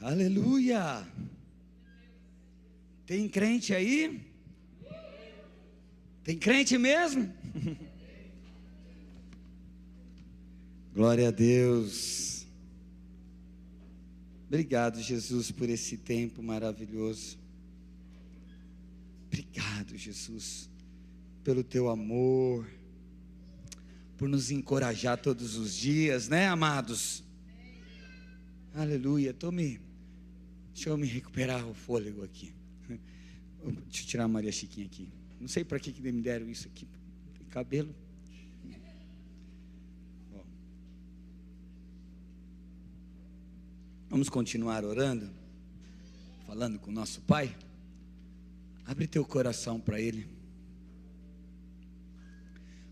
Aleluia! Tem crente aí? Tem crente mesmo? Glória a Deus. Obrigado, Jesus, por esse tempo maravilhoso. Obrigado, Jesus, pelo teu amor, por nos encorajar todos os dias, né, amados? Aleluia. Deixa eu me recuperar o fôlego aqui. Deixa eu tirar a Maria Chiquinha aqui. Não sei para que me deram isso aqui. Tem cabelo. Bom. Vamos continuar orando, falando com o nosso Pai. Abre teu coração para Ele.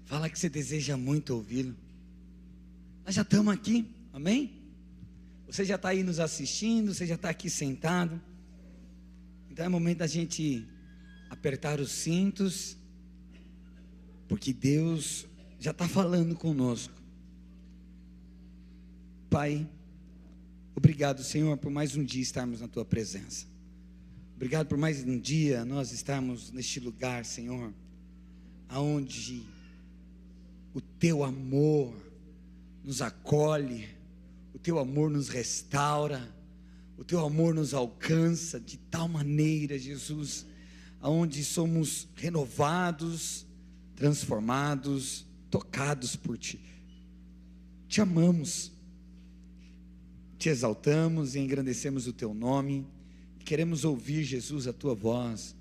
Fala que você deseja muito ouvi-lo. Nós já estamos aqui, amém? Você já está aí nos assistindo, você já está aqui sentado. Então é momento da gente apertar os cintos, porque Deus já está falando conosco. Pai, obrigado, Senhor, por mais um dia estarmos na Tua presença. Obrigado por mais um dia nós estarmos neste lugar, Senhor, aonde o Teu amor nos acolhe, o Teu amor nos restaura, o Teu amor nos alcança de tal maneira, Jesus, aonde somos renovados, transformados, tocados por Ti. Te amamos, Te exaltamos e engrandecemos o Teu nome. Queremos ouvir, Jesus, a Tua voz,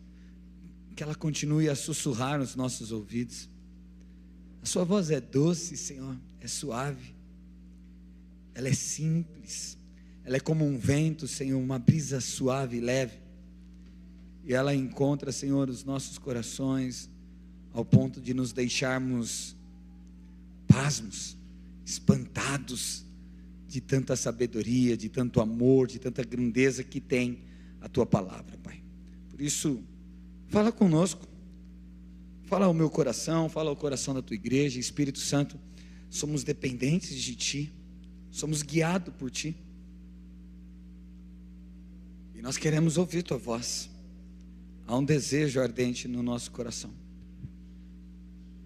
que ela continue a sussurrar nos nossos ouvidos. A Sua voz é doce, Senhor, é suave, ela é simples, ela é como um vento, Senhor, uma brisa suave e leve, e ela encontra, Senhor, os nossos corações, ao ponto de nos deixarmos pasmos, espantados, de tanta sabedoria, de tanto amor, de tanta grandeza que tem a Tua palavra, Pai. Por isso, fala conosco, fala ao meu coração, fala ao coração da Tua igreja. Espírito Santo, somos dependentes de Ti, somos guiados por Ti, e nós queremos ouvir Tua voz. Há um desejo ardente no nosso coração,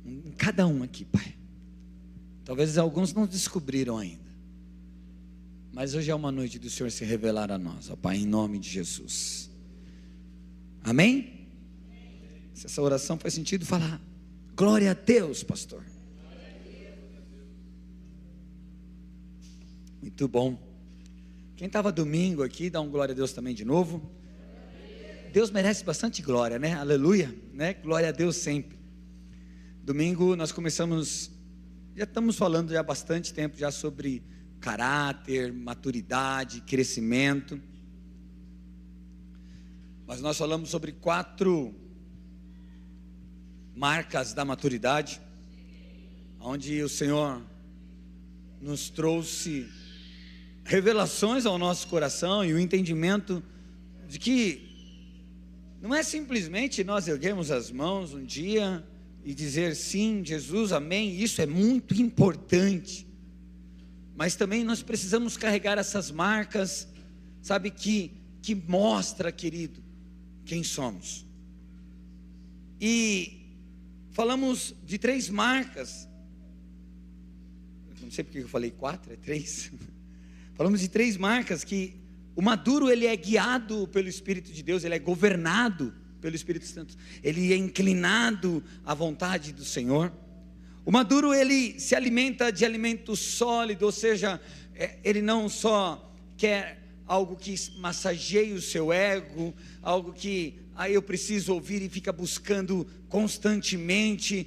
em cada um aqui, Pai. Talvez alguns não descobriram ainda, mas hoje é uma noite do Senhor se revelar a nós, ó Pai, em nome de Jesus. Amém? Se essa oração faz sentido, fala glória a Deus, pastor. Muito bom. Quem estava domingo aqui, dá um glória a Deus também de novo. Deus merece bastante glória, né? Aleluia, né? Glória a Deus sempre. Domingo nós começamos, já estamos falando já há bastante tempo já sobre caráter, maturidade, crescimento. Mas nós falamos sobre 4 marcas da maturidade, onde o Senhor nos trouxe revelações ao nosso coração e o entendimento de que não é simplesmente nós erguermos as mãos um dia e dizer sim, Jesus, amém. Isso é muito importante, mas também nós precisamos carregar essas marcas, sabe, que mostra, querido, quem somos. E falamos de 3 marcas, não sei porque eu falei 4, é 3. Falamos de 3 marcas que o maduro, ele é guiado pelo Espírito de Deus, ele é governado pelo Espírito Santo, ele é inclinado à vontade do Senhor. O maduro, ele se alimenta de alimento sólido, ou seja, ele não só quer algo que massageie o seu ego, algo que eu preciso ouvir e fica buscando constantemente.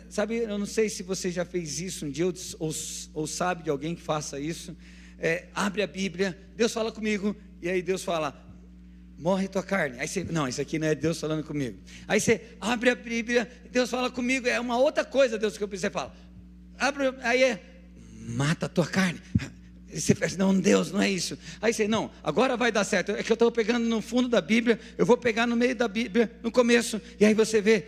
Sabe, eu não sei se você já fez isso um dia, ou sabe de alguém que faça isso. Abre a Bíblia, Deus fala comigo, e aí Deus fala, morre tua carne. Aí você, não, isso aqui não é Deus falando comigo. Aí você abre a Bíblia, Deus fala comigo, é uma outra coisa, Deus, que eu preciso. Você fala, mata a tua carne. Aí você fala, não, Deus, não é isso. Aí você, não, agora vai dar certo. É que eu estou pegando no fundo da Bíblia, eu vou pegar no meio da Bíblia, no começo, e aí você vê,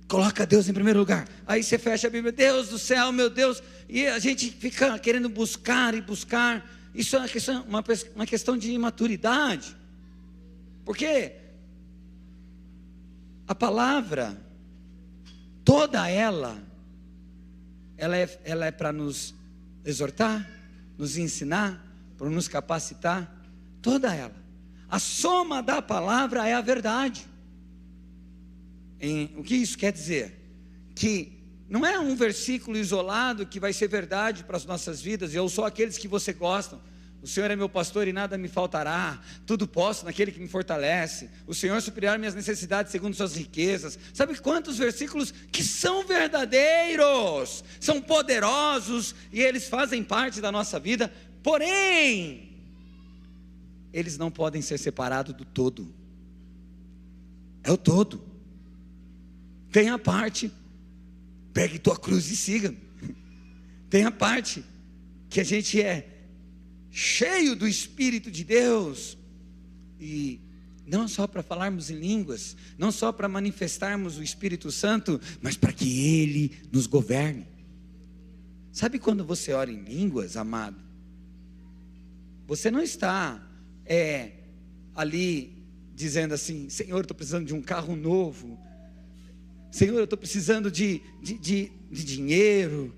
coloca Deus em primeiro lugar. Aí você fecha a Bíblia, Deus do céu, meu Deus. E a gente fica querendo buscar e buscar, Isso é uma questão de imaturidade. Porque a palavra, toda ela é para nos exortar, nos ensinar, para nos capacitar, toda ela. A soma da palavra é a verdade. O que isso quer dizer? Que não é um versículo isolado que vai ser verdade para as nossas vidas. Eu sou aqueles que você gosta. O Senhor é meu pastor e nada me faltará. Tudo posso naquele que me fortalece. O Senhor suprirá minhas necessidades segundo suas riquezas. Sabe quantos versículos que são verdadeiros, são poderosos e eles fazem parte da nossa vida. Porém, eles não podem ser separados do todo. É o todo. Tem a parte, pegue tua cruz e siga. Tem a parte que a gente é cheio do Espírito de Deus, e não só para falarmos em línguas, não só para manifestarmos o Espírito Santo, mas para que Ele nos governe. Sabe quando você ora em línguas, amado? Você não está ali dizendo assim: Senhor, eu estou precisando de um carro novo, Senhor, eu estou precisando de dinheiro.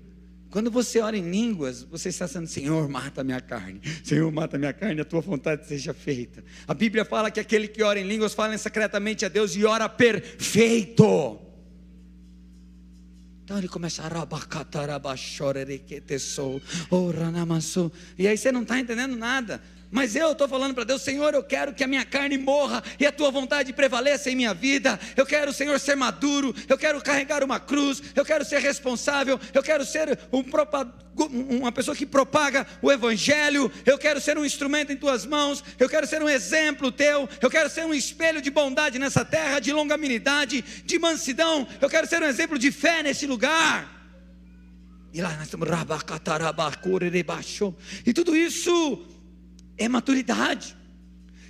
Quando você ora em línguas, você está dizendo: Senhor, mata a minha carne. Senhor, mata a minha carne, a tua vontade seja feita. A Bíblia fala que aquele que ora em línguas fala secretamente a Deus e ora perfeito. Então ele começa a e aí você não está entendendo nada. Mas eu estou falando para Deus: Senhor, eu quero que a minha carne morra e a tua vontade prevaleça em minha vida. Eu quero, Senhor, ser maduro. Eu quero carregar uma cruz. Eu quero ser responsável. Eu quero ser uma pessoa que propaga o Evangelho. Eu quero ser um instrumento em tuas mãos. Eu quero ser um exemplo teu. Eu quero ser um espelho de bondade nessa terra, de longanimidade, de mansidão. Eu quero ser um exemplo de fé nesse lugar. E lá nós estamos. E tudo isso é maturidade.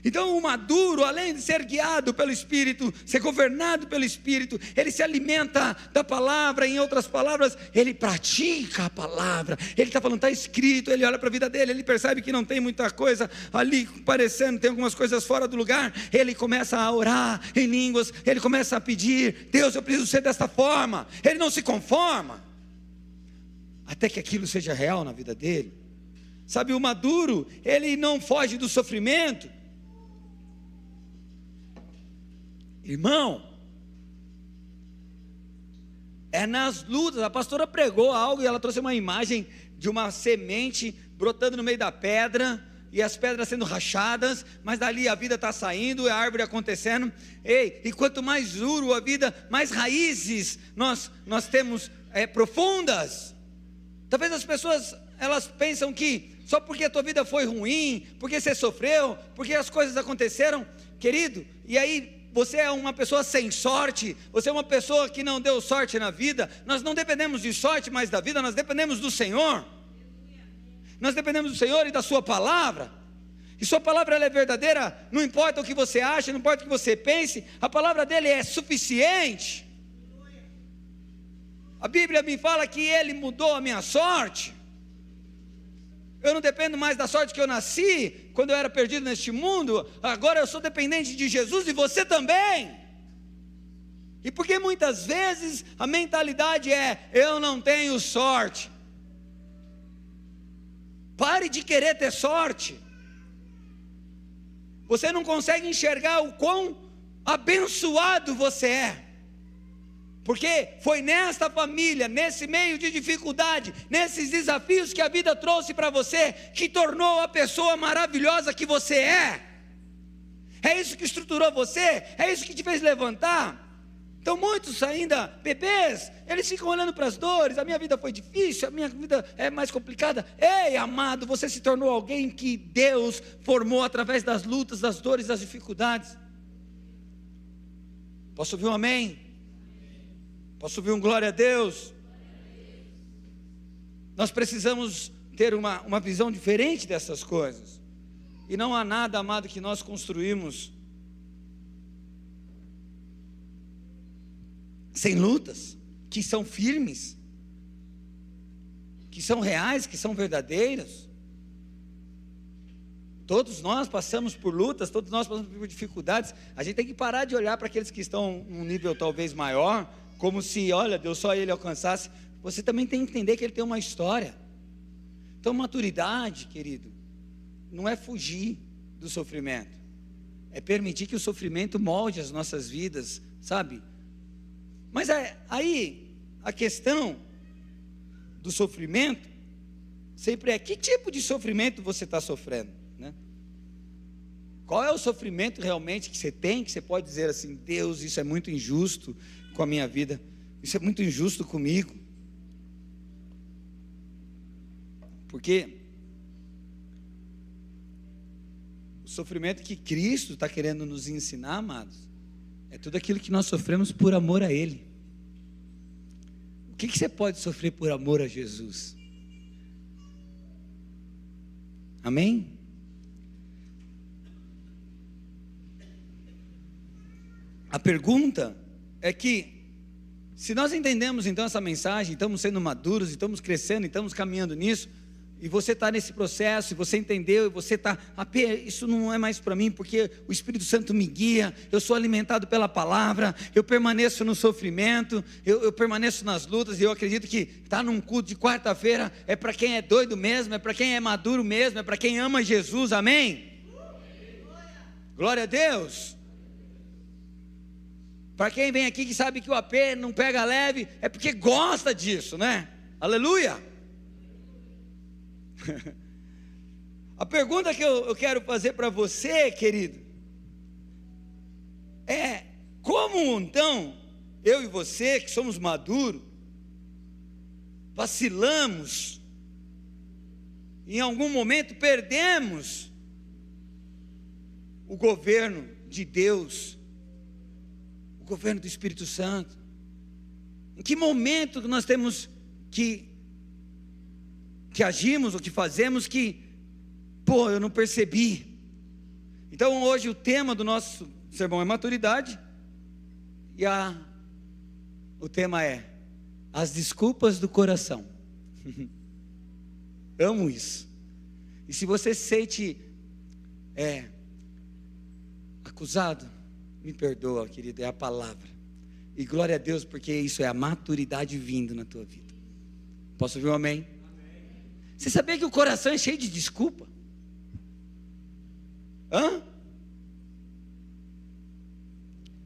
Então o maduro, além de ser guiado pelo Espírito, ser governado pelo Espírito, ele se alimenta da palavra. Em outras palavras, ele pratica a palavra. Ele está falando, está escrito. Ele olha para a vida dele, ele percebe que não tem muita coisa ali parecendo, tem algumas coisas fora do lugar. Ele começa a orar em línguas. Ele começa a pedir: Deus, eu preciso ser desta forma. Ele não se conforma até que aquilo seja real na vida dele. Sabe, o maduro, ele não foge do sofrimento. Irmão, é nas lutas. A pastora pregou algo e ela trouxe uma imagem de uma semente brotando no meio da pedra, e as pedras sendo rachadas, mas dali a vida está saindo, a árvore acontecendo. E quanto mais duro a vida, mais raízes nós temos profundas. Talvez as pessoas, elas pensam que só porque a tua vida foi ruim, porque você sofreu, porque as coisas aconteceram, querido, e aí você é uma pessoa sem sorte, você é uma pessoa que não deu sorte na vida. Nós não dependemos de sorte mais da vida, nós dependemos do Senhor. Nós dependemos do Senhor e da sua palavra. E sua palavra, ela é verdadeira, não importa o que você acha, não importa o que você pense, a palavra dele é suficiente. A Bíblia me fala que ele mudou a minha sorte. Eu não dependo mais da sorte que eu nasci, quando eu era perdido neste mundo. Agora eu sou dependente de Jesus, e você também. E porque muitas vezes a mentalidade é: eu não tenho sorte. Pare de querer ter sorte. Você não consegue enxergar o quão abençoado você é. Porque foi nesta família, nesse meio de dificuldade, nesses desafios que a vida trouxe para você, que tornou a pessoa maravilhosa que você é. É isso que estruturou você, é isso que te fez levantar. Então muitos ainda, bebês, eles ficam olhando para as dores: a minha vida foi difícil, a minha vida é mais complicada. Ei, amado, você se tornou alguém que Deus formou através das lutas, das dores, das dificuldades. Posso ouvir um amém? Posso ouvir um glória a Deus? Nós precisamos ter uma visão diferente dessas coisas. E não há nada, amado, que nós construímos sem lutas, que são firmes, que são reais, que são verdadeiras. Todos nós passamos por lutas, todos nós passamos por dificuldades. A gente tem que parar de olhar para aqueles que estão num nível talvez maior, como se, olha, Deus só ele alcançasse. Você também tem que entender que ele tem uma história. Então, maturidade, querido, não é fugir do sofrimento, é permitir que o sofrimento molde as nossas vidas, sabe? Mas aí, a questão do sofrimento, sempre é, que tipo de sofrimento você está sofrendo, né? Qual é o sofrimento realmente que você tem, que você pode dizer assim, Deus, isso é muito injusto com a minha vida, isso é muito injusto comigo, porque o sofrimento que Cristo está querendo nos ensinar, amados, é tudo aquilo que nós sofremos por amor a Ele. O que você pode sofrer por amor a Jesus? Amém? A pergunta é que, se nós entendemos então essa mensagem, estamos sendo maduros, estamos crescendo, estamos caminhando nisso, e você está nesse processo, e você entendeu, e você está, isso não é mais para mim, porque o Espírito Santo me guia, eu sou alimentado pela palavra, eu permaneço no sofrimento, eu permaneço nas lutas, e eu acredito que estar num culto de quarta-feira é para quem é doido mesmo, é para quem é maduro mesmo, é para quem ama Jesus, amém? Glória a Deus. Para quem vem aqui que sabe que o AP não pega leve, é porque gosta disso, né? Aleluia! A pergunta que eu quero fazer para você, querido, é: como então, eu e você, que somos maduros, vacilamos, em algum momento perdemos o governo de Deus, o governo do Espírito Santo? Em que momento nós temos que agimos, ou que fazemos, que, eu não percebi? Então hoje o tema do nosso sermão é maturidade, e o tema é as desculpas do coração. Amo isso. E se você se sente acusado, me perdoa, querido, é a palavra, e glória a Deus, porque isso é a maturidade vindo na tua vida. Posso ouvir um amém? Você sabia que o coração é cheio de desculpa?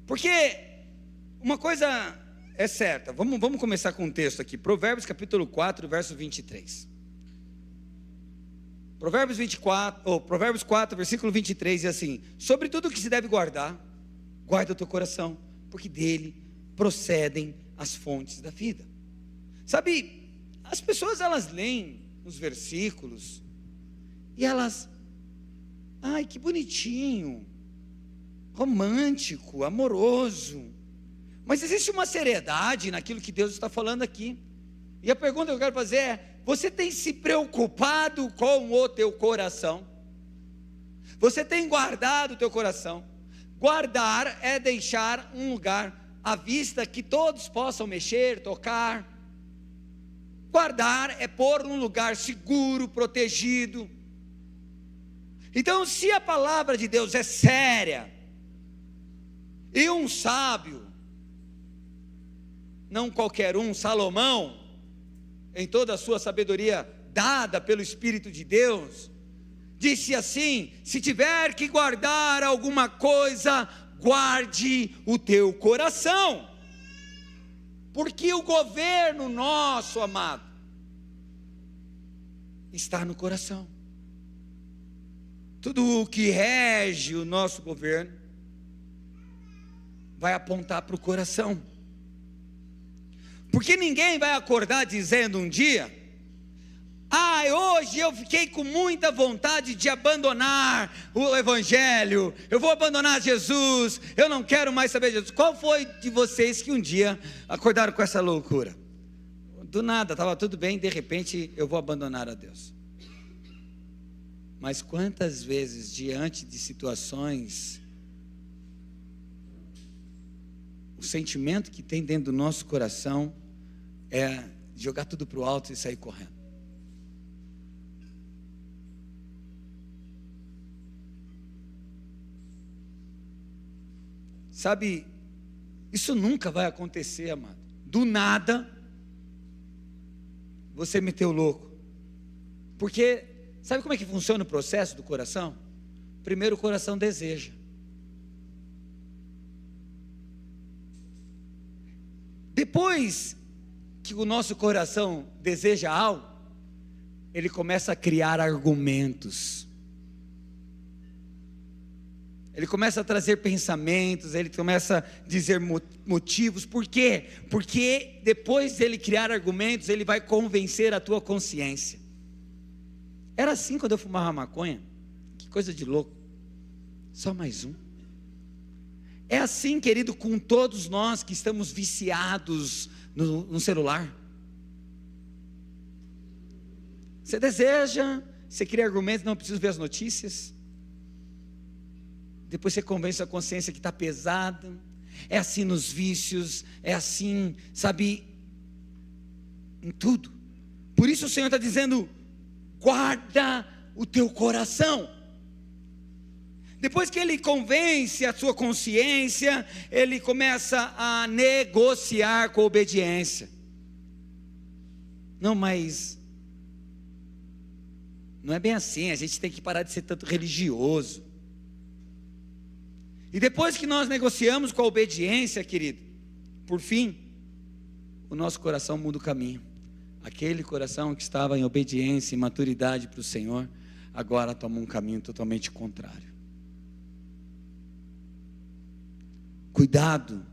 Porque uma coisa é certa, vamos começar com um texto aqui, Provérbios capítulo 4, verso 23. Provérbios 4, versículo 23, diz assim: sobre tudo que se deve guardar, guarda o teu coração, porque dele procedem as fontes da vida. Sabe, as pessoas elas leem os versículos e elas, ai, que bonitinho, romântico, amoroso, mas existe uma seriedade naquilo que Deus está falando aqui. E a pergunta que eu quero fazer é: você tem se preocupado com o teu coração? Você tem guardado o teu coração? Guardar é deixar um lugar à vista que todos possam mexer, tocar. Guardar é pôr num lugar seguro, protegido. Então, se a palavra de Deus é séria, e um sábio, não qualquer um, Salomão, em toda a sua sabedoria dada pelo Espírito de Deus, disse assim: se tiver que guardar alguma coisa, guarde o teu coração, porque o governo nosso, amado, está no coração. Tudo o que rege o nosso governo vai apontar para o coração. Porque ninguém vai acordar dizendo um dia: hoje eu fiquei com muita vontade de abandonar o Evangelho, eu vou abandonar Jesus, eu não quero mais saber de Jesus. Qual foi de vocês que um dia acordaram com essa loucura? Do nada, estava tudo bem, de repente eu vou abandonar a Deus. Mas quantas vezes, diante de situações, o sentimento que tem dentro do nosso coração é jogar tudo para o alto e sair correndo? Sabe, isso nunca vai acontecer, amado. Do nada, você meteu louco. Porque, sabe como é que funciona o processo do coração? Primeiro o coração deseja. Depois que o nosso coração deseja algo, ele começa a criar argumentos. Ele começa a trazer pensamentos, ele começa a dizer motivos. Por quê? Porque depois de ele criar argumentos, ele vai convencer a tua consciência. Era assim quando eu fumava maconha. Que coisa de louco. Só mais um. É assim, querido, com todos nós que estamos viciados no celular. Você deseja, você cria argumentos, não preciso ver as notícias. Depois você convence a consciência que está pesada. É assim nos vícios, é assim, sabe, em tudo. Por isso o Senhor está dizendo: guarda o teu coração. Depois que ele convence a sua consciência, ele começa a negociar com a obediência. Não, mas não é bem assim, a gente tem que parar de ser tanto religioso. E depois que nós negociamos com a obediência, querido, por fim, o nosso coração muda o caminho. Aquele coração que estava em obediência e maturidade para o Senhor, agora toma um caminho totalmente contrário. Cuidado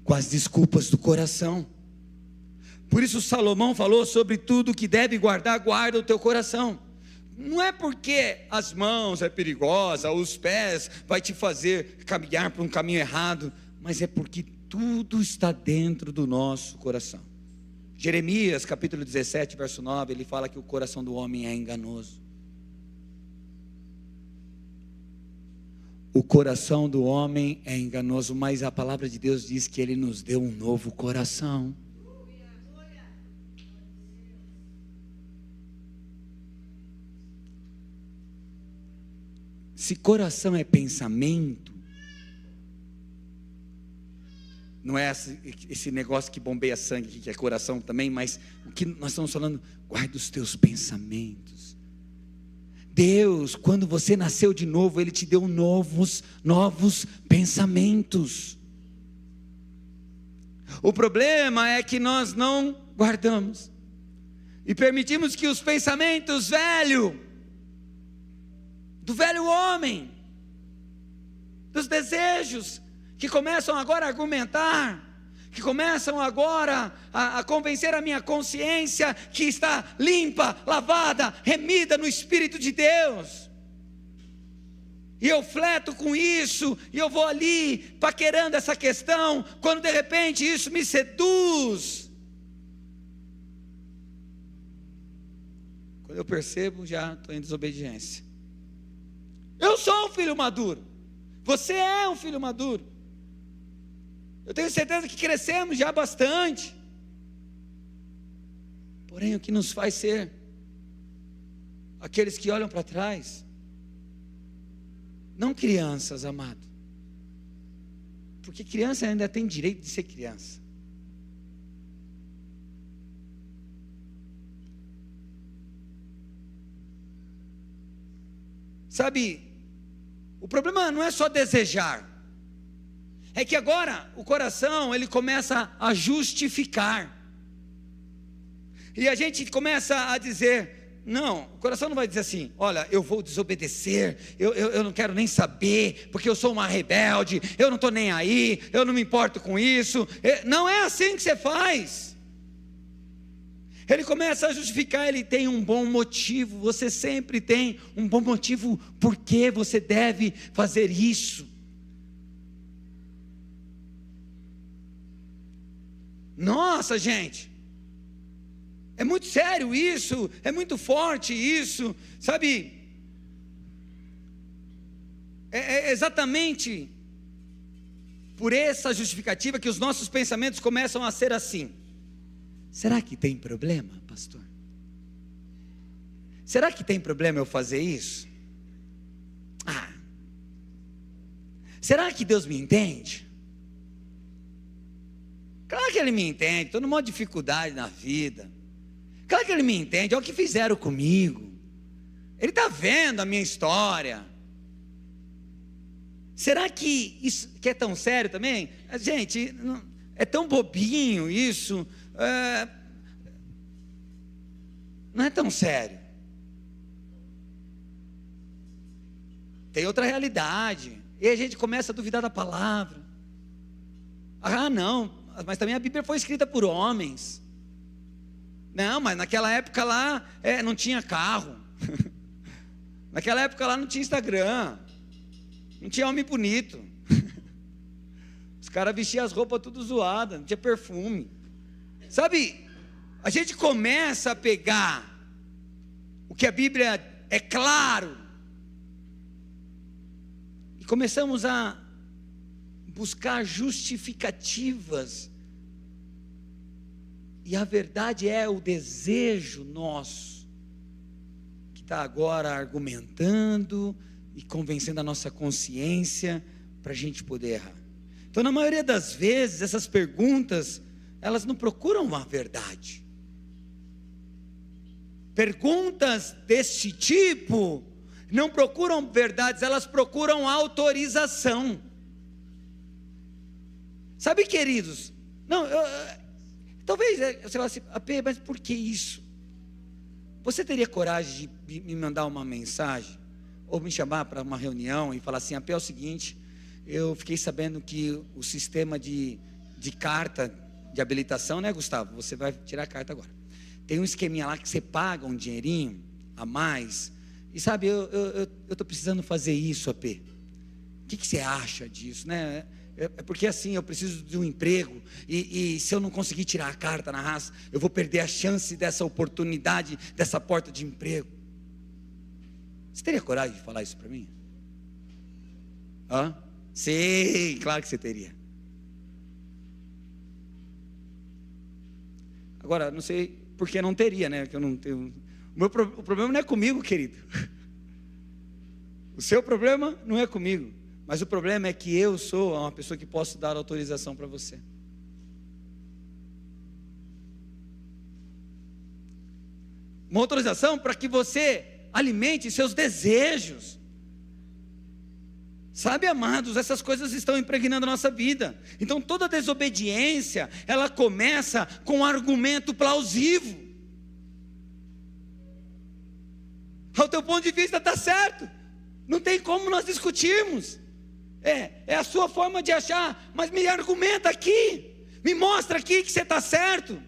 com as desculpas do coração. Por isso Salomão falou sobre tudo que deve guardar, guarda o teu coração. Não é porque as mãos é perigosa, os pés vai te fazer caminhar por um caminho errado, mas é porque tudo está dentro do nosso coração. Jeremias capítulo 17 verso 9, ele fala que o coração do homem é enganoso. O coração do homem é enganoso, mas a palavra de Deus diz que ele nos deu um novo coração. Se coração é pensamento, não é esse negócio que bombeia sangue, que é coração também, mas o que nós estamos falando, guarda os teus pensamentos. Deus, quando você nasceu de novo, Ele te deu novos pensamentos. O problema é que nós não guardamos e permitimos que os pensamentos do velho homem, dos desejos, que começam agora a argumentar, que começam agora a convencer a minha consciência que está limpa, lavada, remida no Espírito de Deus, e eu fleto com isso, e eu vou ali paquerando essa questão, quando de repente isso me seduz. Quando eu percebo, já estou em desobediência. Eu sou um filho maduro, você é um filho maduro. Eu tenho certeza que crescemos já bastante. Porém, o que nos faz ser aqueles que olham para trás, não crianças, amado, porque criança ainda tem direito de ser criança. Sabe, o problema não é só desejar, é que agora o coração ele começa a justificar, e a gente começa a dizer, não, o coração não vai dizer assim, olha, eu vou desobedecer, eu não quero nem saber, porque eu sou uma rebelde, eu não estou nem aí, eu não me importo com isso. Não é assim que você faz. Ele começa a justificar, ele tem um bom motivo, você sempre tem um bom motivo, por que você deve fazer isso. Nossa, gente, é muito sério isso, é muito forte isso, sabe? É exatamente por essa justificativa que os nossos pensamentos começam a ser assim. Será que tem problema, pastor? Será que tem problema eu fazer isso? Será que Deus me entende? que ele me entende, estou numa dificuldade na vida. Claro que ele me entende, olha o que fizeram comigo. Ele está vendo a minha história. Será que isso que é tão sério também? Gente, é tão bobinho isso. Não é tão sério. Tem outra realidade. E a gente começa a duvidar da palavra. Ah, não, mas também a Bíblia foi escrita por homens. Não, mas naquela época lá não tinha carro. Naquela época lá não tinha Instagram. Não tinha homem bonito. Os caras vestiam as roupas tudo zoadas, não tinha perfume. Sabe, a gente começa a pegar o que a Bíblia é claro. E começamos a buscar justificativas. E a verdade é o desejo nosso, que está agora argumentando e convencendo a nossa consciência para a gente poder errar. Então, na maioria das vezes, essas perguntas, elas não procuram a verdade. Perguntas desse tipo não procuram verdades, elas procuram autorização. Sabe, queridos, talvez você fale assim, AP, mas por que isso? Você teria coragem de me mandar uma mensagem, ou me chamar para uma reunião e falar assim, AP, é o seguinte, eu fiquei sabendo que o sistema de carta de habilitação, né, Gustavo? Você vai tirar a carta agora. Tem um esqueminha lá que você paga um dinheirinho a mais, e sabe, eu estou precisando fazer isso, AP. O que você acha disso, né? É porque assim, eu preciso de um emprego, e se eu não conseguir tirar a carta na raça, eu vou perder a chance dessa oportunidade, dessa porta de emprego. Você teria coragem de falar isso para mim? Sim, claro que você teria. Agora, não sei por que não teria, né? Que eu não tenho. O problema não é comigo, querido. O seu problema não é comigo. Mas o problema é que eu sou uma pessoa que posso dar autorização para você. Uma autorização para que você alimente seus desejos. Sabe, amados, essas coisas estão impregnando a nossa vida. Então toda desobediência, ela começa com um argumento plausível. Ao teu ponto de vista está certo. Não tem como nós discutirmos. É a sua forma de achar, mas me argumenta aqui, me mostra aqui que você está certo.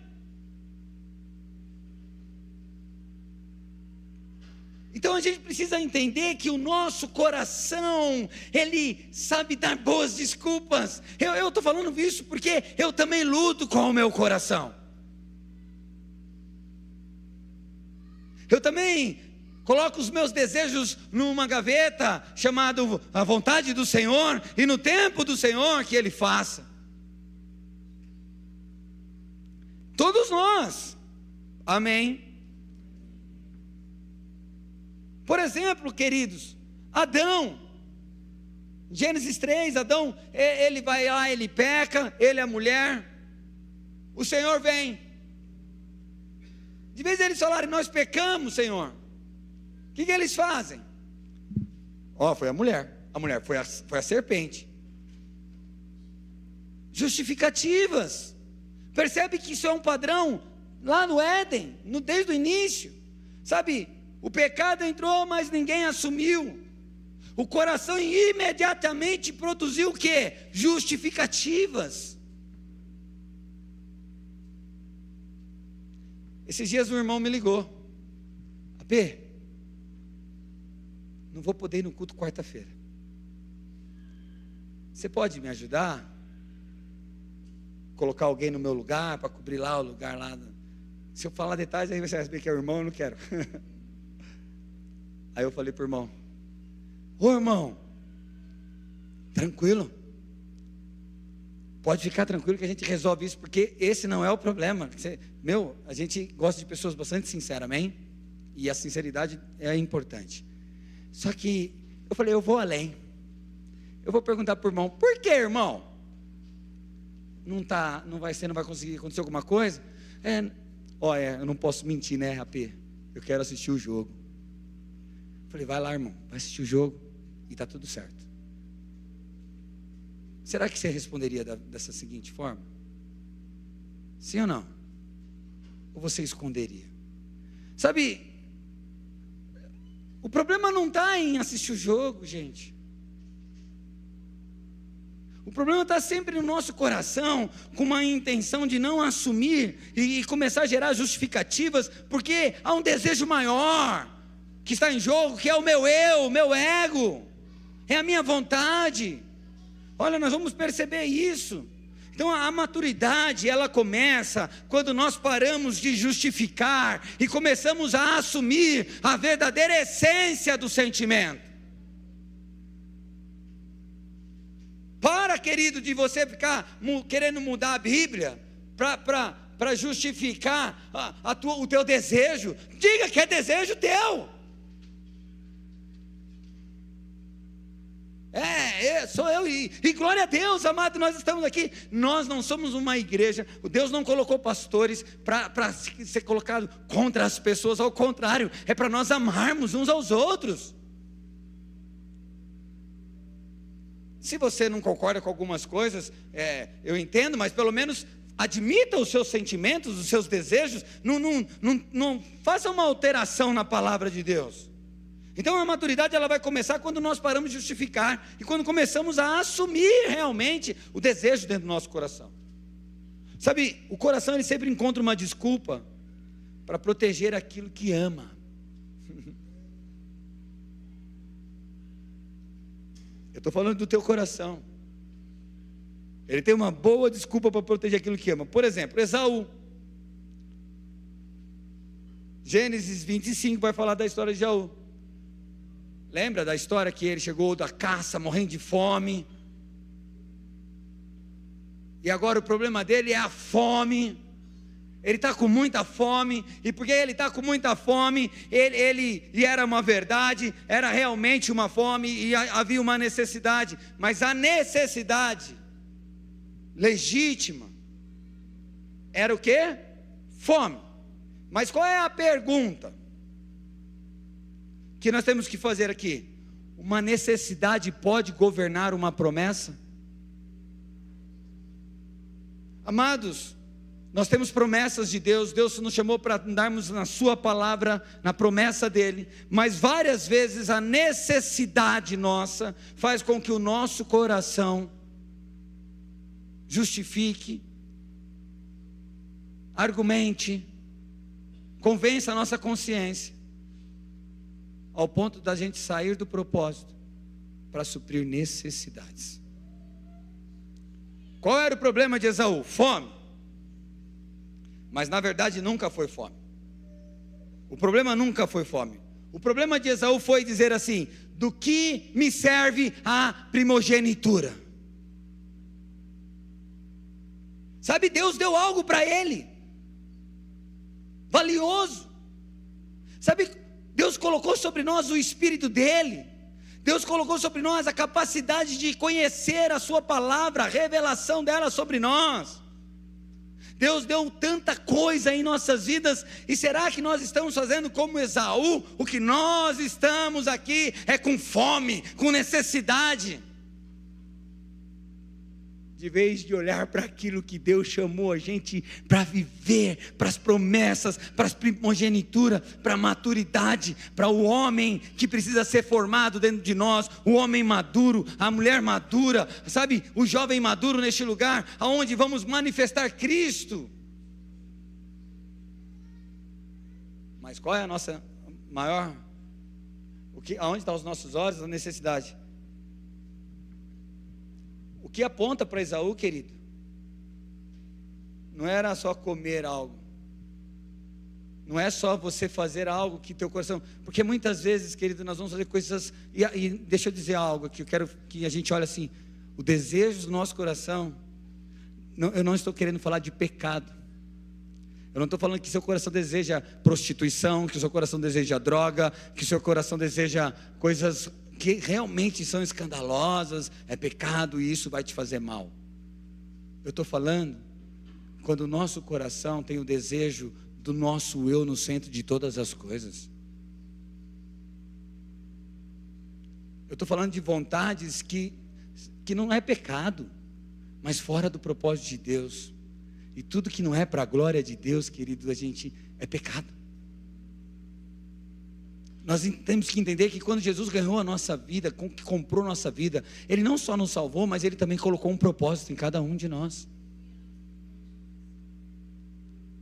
Então a gente precisa entender que o nosso coração, ele sabe dar boas desculpas. Eu estou falando isso porque eu também luto com o meu coração. Eu também coloco os meus desejos numa gaveta, chamado a vontade do Senhor, e no tempo do Senhor que Ele faça. Todos nós, amém. Por exemplo, queridos, Adão, Gênesis 3, Adão, ele vai lá, ele peca, ele é a mulher, o Senhor vem. De vez eles falarem, nós pecamos, Senhor. O que eles fazem? Foi a mulher foi a serpente. Justificativas. Percebe que isso é um padrão lá no Éden, desde o início. Sabe, o pecado entrou, mas ninguém assumiu. O coração imediatamente produziu o quê? Justificativas. Esses dias um irmão me ligou. AP, não vou poder ir no culto quarta-feira. Você pode me ajudar? Colocar alguém no meu lugar, para cobrir lá o lugar lá. Se eu falar detalhes, aí você vai saber que é o irmão, eu não quero. Aí eu falei para o irmão, ô irmão, tranquilo. Pode ficar tranquilo que a gente resolve isso, porque esse não é o problema. A gente gosta de pessoas bastante sinceras, amém? E a sinceridade é importante. Só que eu falei, eu vou além. Eu vou perguntar para o irmão, por que, irmão? não vai conseguir acontecer alguma coisa? Eu não posso mentir, né, AP? Eu quero assistir o jogo. Falei, vai lá, irmão, vai assistir o jogo e está tudo certo. Será que você responderia dessa seguinte forma? Sim ou não? Ou você esconderia? Sabe, o problema não está em assistir o jogo, gente. O problema está sempre no nosso coração, com uma intenção de não assumir e começar a gerar justificativas, porque há um desejo maior que está em jogo, que é o meu eu, o meu ego, é a minha vontade. Olha, nós vamos perceber isso. Então a maturidade, ela começa quando nós paramos de justificar e começamos a assumir a verdadeira essência do sentimento. Para, querido, de você ficar querendo mudar a Bíblia para justificar o teu desejo. Diga que é desejo teu. Sou eu e glória a Deus, amado, nós estamos aqui. Nós não somos uma igreja. Deus não colocou pastores para ser colocado contra as pessoas. Ao contrário, é para nós amarmos uns aos outros. Se você não concorda com algumas coisas, eu entendo, mas pelo menos admita os seus sentimentos, os seus desejos, não faça uma alteração na palavra de Deus. Então a maturidade, ela vai começar quando nós paramos de justificar e quando começamos a assumir realmente o desejo dentro do nosso coração. Sabe, o coração, ele sempre encontra uma desculpa para proteger aquilo que ama. Eu estou falando do teu coração. Ele tem uma boa desculpa para proteger aquilo que ama. Por exemplo, Esaú. Gênesis 25 vai falar da história de Esaú. Lembra da história que ele chegou da caça, morrendo de fome? E agora o problema dele é a fome. Ele está com muita fome, e porque ele está com muita fome, e era uma verdade, era realmente uma fome, e havia uma necessidade, mas a necessidade legítima era o quê? Fome. Mas qual é a pergunta que nós temos que fazer aqui? Uma necessidade pode governar uma promessa? Amados, nós temos promessas de Deus. Deus nos chamou para andarmos na sua palavra, na promessa dele, mas várias vezes a necessidade nossa faz com que o nosso coração justifique, argumente, convença a nossa consciência, ao ponto da gente sair do propósito para suprir necessidades. Qual era o problema de Esaú? Fome. Mas na verdade nunca foi fome. O problema nunca foi fome. O problema de Esaú foi dizer assim: do que me serve a primogenitura? Sabe, Deus deu algo para ele valioso. Sabe, Deus colocou sobre nós o Espírito dele. Deus colocou sobre nós a capacidade de conhecer a sua palavra, a revelação dela sobre nós. Deus deu tanta coisa em nossas vidas, e será que nós estamos fazendo como Esaú? O que nós estamos aqui é com fome, com necessidade, de vez de olhar para aquilo que Deus chamou a gente para viver, para as promessas, para as primogenitura, para a maturidade, para o homem que precisa ser formado dentro de nós, o homem maduro, a mulher madura, sabe, o jovem maduro neste lugar, aonde vamos manifestar Cristo. Mas qual é a nossa maior, aonde estão os nossos olhos? A necessidade. O que aponta para Esaú, querido, não era só comer algo, não é só você fazer algo que teu coração, porque muitas vezes, querido, nós vamos fazer coisas, e deixa eu dizer algo aqui, eu quero que a gente olhe assim, o desejo do nosso coração, eu não estou querendo falar de pecado, eu não estou falando que seu coração deseja prostituição, que seu coração deseja droga, que seu coração deseja coisas que realmente são escandalosas, é pecado e isso vai te fazer mal. Eu estou falando quando o nosso coração tem o desejo do nosso eu no centro de todas as coisas. Eu estou falando de vontades que não é pecado, mas fora do propósito de Deus. E tudo que não é para a glória de Deus, querido, a gente é pecado. Nós temos que entender que quando Jesus ganhou a nossa vida, que comprou a nossa vida, Ele não só nos salvou, mas Ele também colocou um propósito em cada um de nós.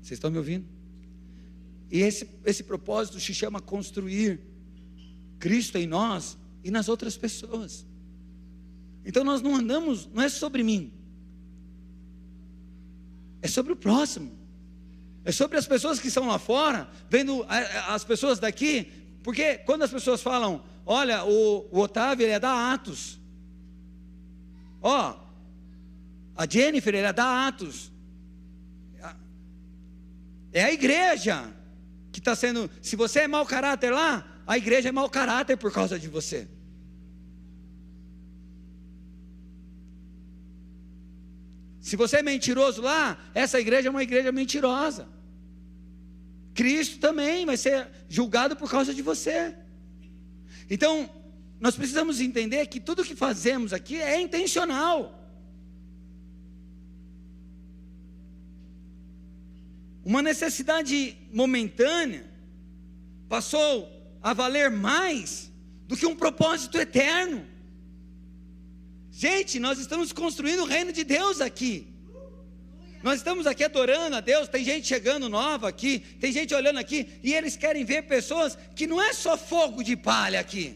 Vocês estão me ouvindo? E esse propósito se chama construir Cristo em nós e nas outras pessoas. Então nós não andamos, não é sobre mim, é sobre o próximo, é sobre as pessoas que estão lá fora, vendo as pessoas daqui. Porque quando as pessoas falam, olha, o Otávio, ele é da Atos, a Jennifer, ele é da Atos, é a igreja que está sendo, se você é mau caráter lá, a igreja é mau caráter por causa de você. Se você é mentiroso lá, essa igreja é uma igreja mentirosa. Cristo também vai ser julgado por causa de você. Então, nós precisamos entender que tudo que fazemos aqui é intencional. Uma necessidade momentânea passou a valer mais do que um propósito eterno. Gente, nós estamos construindo o reino de Deus aqui. Nós estamos aqui adorando a Deus, tem gente chegando nova aqui, tem gente olhando aqui, e eles querem ver pessoas que não é só fogo de palha aqui,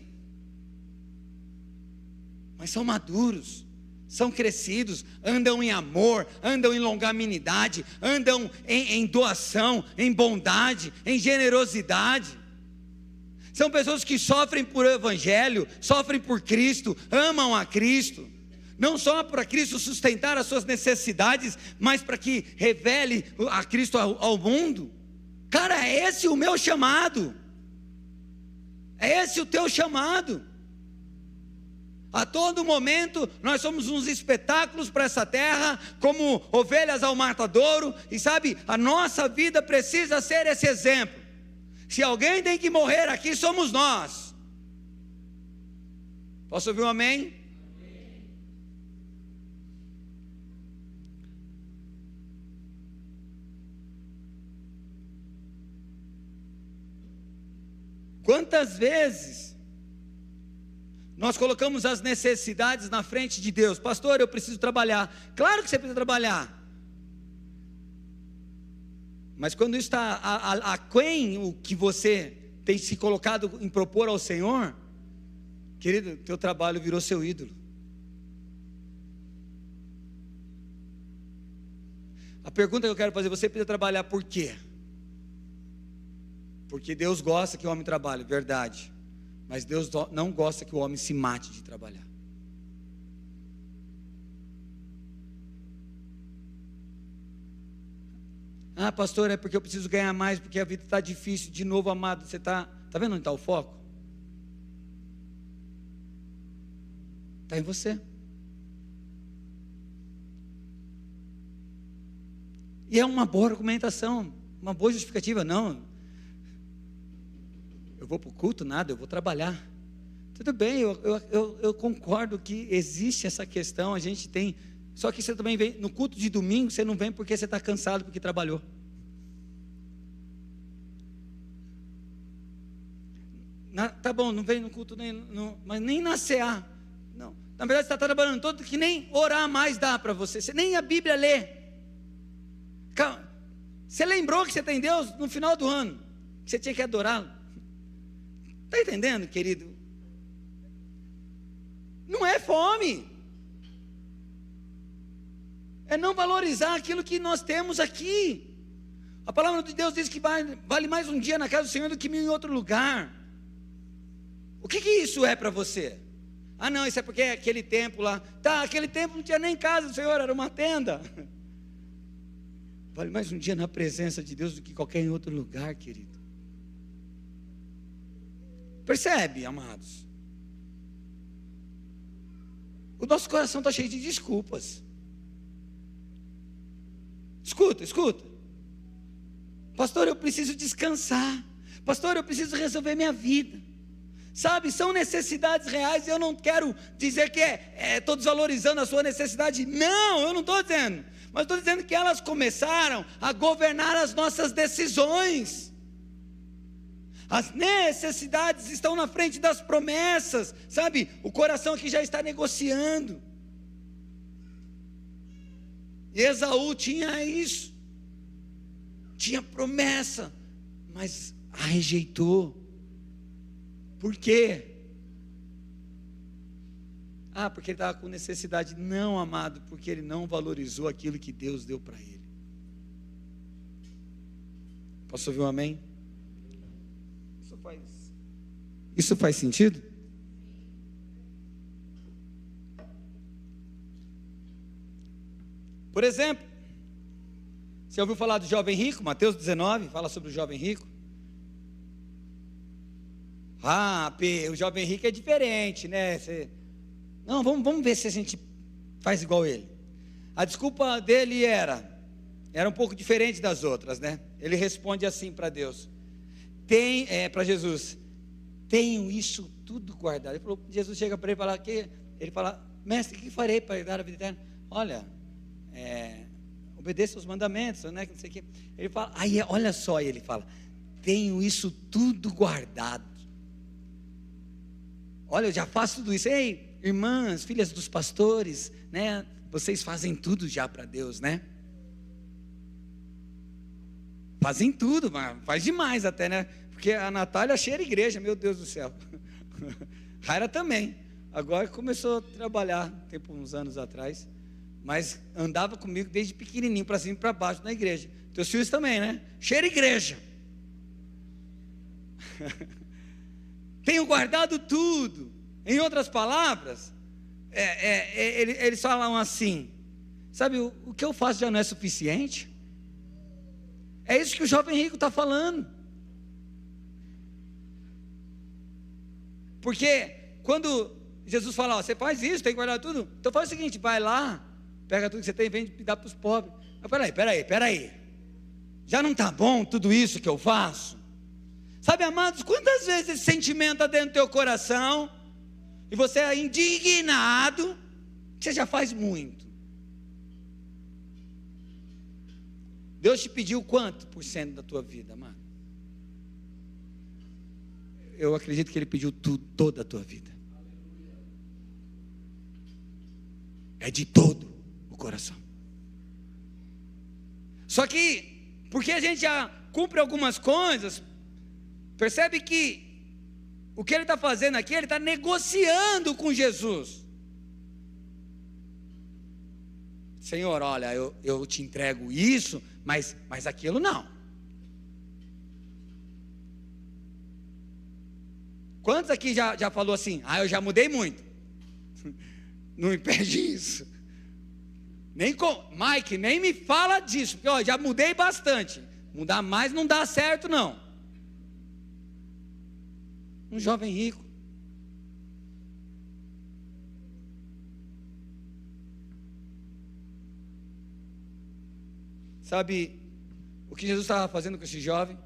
mas são maduros, são crescidos, andam em amor, andam em longanimidade, andam em doação, em bondade, em generosidade. São pessoas que sofrem por Evangelho, sofrem por Cristo, amam a Cristo. Não só para Cristo sustentar as suas necessidades, mas para que revele a Cristo ao mundo. Cara, é esse o meu chamado. É esse o teu chamado. A todo momento nós somos uns espetáculos para essa terra, como ovelhas ao matadouro. E sabe, a nossa vida precisa ser esse exemplo. Se alguém tem que morrer aqui, somos nós. Posso ouvir um amém? Quantas vezes nós colocamos as necessidades na frente de Deus? Pastor, eu preciso trabalhar. Claro que você precisa trabalhar. Mas quando está aquém o que você tem se colocado em propor ao Senhor, querido, teu trabalho virou seu ídolo. A pergunta que eu quero fazer, você precisa trabalhar por quê? Porque Deus gosta que o homem trabalhe, verdade. Mas Deus não gosta que o homem se mate de trabalhar. Ah, pastor, é porque eu preciso ganhar mais, porque a vida está difícil. De novo, amado, você está vendo onde está o foco? Está em você. E é uma boa argumentação, uma boa justificativa. Não, eu vou para o culto, nada, eu vou trabalhar. Tudo bem, eu concordo que existe essa questão, a gente tem. Só que você também vem, no culto de domingo, você não vem porque você está cansado, porque trabalhou. Tá bom, não vem no culto, mas nem na CA. Não. Na verdade, você está trabalhando todo, que nem orar mais dá para você. Você nem a Bíblia lê. Calma. Você lembrou que você tem Deus no final do ano, que você tinha que adorá-lo. Está entendendo, querido? Não é fome. É não valorizar aquilo que nós temos aqui. A palavra de Deus diz que vale mais um dia na casa do Senhor do que 1000 em outro lugar. O que isso é para você? Ah não, isso é porque é aquele templo lá. Tá, aquele templo não tinha nem casa do Senhor, era uma tenda. Vale mais um dia na presença de Deus do que qualquer outro lugar, querido. Percebe, amados? O nosso coração está cheio de desculpas. Escuta. Pastor, eu preciso descansar. Pastor, eu preciso resolver minha vida. Sabe, são necessidades reais. Eu não quero dizer que estou desvalorizando a sua necessidade. Não, eu não estou dizendo. Mas estou dizendo que elas começaram a governar as nossas decisões. As necessidades estão na frente das promessas. Sabe, o coração aqui já está negociando. E Esaú tinha isso. Tinha promessa, mas a rejeitou. Por quê? Porque ele estava com necessidade. Não, amado, porque ele não valorizou aquilo que Deus deu para ele. Posso ouvir um amém? Isso faz sentido? Por exemplo, você ouviu falar do jovem rico? Mateus 19 fala sobre o jovem rico. O jovem rico é diferente, né? Não, vamos ver se a gente faz igual ele. A desculpa dele era um pouco diferente das outras, né? Ele responde assim para Deus, para Jesus: tenho isso tudo guardado. Jesus chega para ele fala, mestre, o que farei para dar a vida eterna? Olha, obedeça os mandamentos, né? Não sei o que. Ele fala, olha só, ele fala, tenho isso tudo guardado. Olha, eu já faço tudo isso. Ei, irmãs, filhas dos pastores, né? Vocês fazem tudo já para Deus, né? Fazem tudo, mas faz demais até, né? Porque a Natália cheira igreja, meu Deus do céu. Raira também. Agora começou a trabalhar, uns anos atrás. Mas andava comigo desde pequenininho, para cima e para baixo na igreja. Teus filhos também, né? Cheira igreja. Tenho guardado tudo. Em outras palavras, eles falam assim, sabe, o que eu faço já não é suficiente? É isso que o jovem rico está falando. Porque quando Jesus fala, você faz isso, tem que guardar tudo, então faz o seguinte, vai lá, pega tudo que você tem e vem dar para os pobres. Mas peraí, já não está bom tudo isso que eu faço? Sabe, amados, quantas vezes esse sentimento está dentro do teu coração, e você é indignado, que você já faz muito. Deus te pediu quanto por cento da tua vida, amado? Eu acredito que Ele pediu tudo, toda a tua vida. É de todo o coração. Só que, porque a gente já cumpre algumas coisas, percebe que o que ele está fazendo aqui, ele está negociando com Jesus. Senhor, olha, eu te entrego isso, mas aquilo não. Quantos aqui já falou assim, eu já mudei muito? Não impede isso. Mike, nem me fala disso, porque já mudei bastante. Mudar mais não dá certo não. Um jovem rico. Sabe o que Jesus estava fazendo com esse jovem?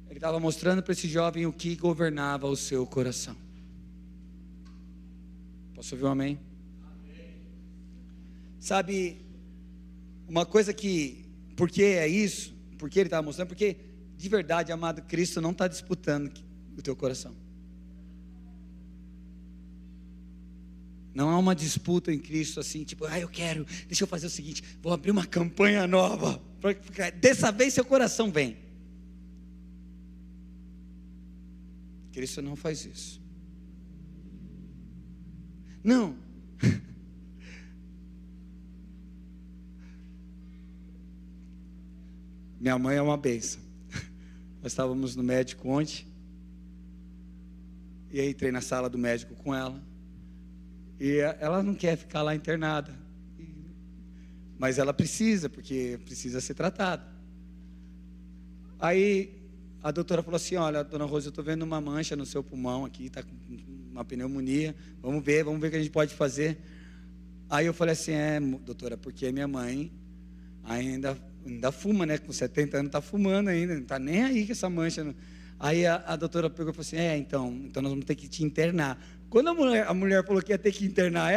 Ele estava mostrando para esse jovem o que governava o seu coração. Posso ouvir um amém? Amém. Sabe, uma coisa que, por que é isso? Por que ele estava mostrando? Porque, de verdade, amado, Cristo não está disputando o teu coração. Não há uma disputa em Cristo assim, tipo, deixa eu fazer o seguinte, vou abrir uma campanha nova, dessa vez seu coração vem. Cristo não faz isso. Não. Minha mãe é uma bênção. Nós estávamos no médico ontem, e aí entrei na sala do médico com ela, e ela não quer ficar lá internada, mas ela precisa, porque precisa ser tratada. Aí a doutora falou assim, olha, dona Rosa, eu estou vendo uma mancha no seu pulmão aqui, está com uma pneumonia, vamos ver o que a gente pode fazer. Aí eu falei assim, doutora, porque minha mãe Ainda fuma, né? Com 70 anos está fumando ainda, não está nem aí com essa mancha. Aí a doutora pegou e falou assim: então nós vamos ter que te internar. Quando a mulher falou que ia ter que internar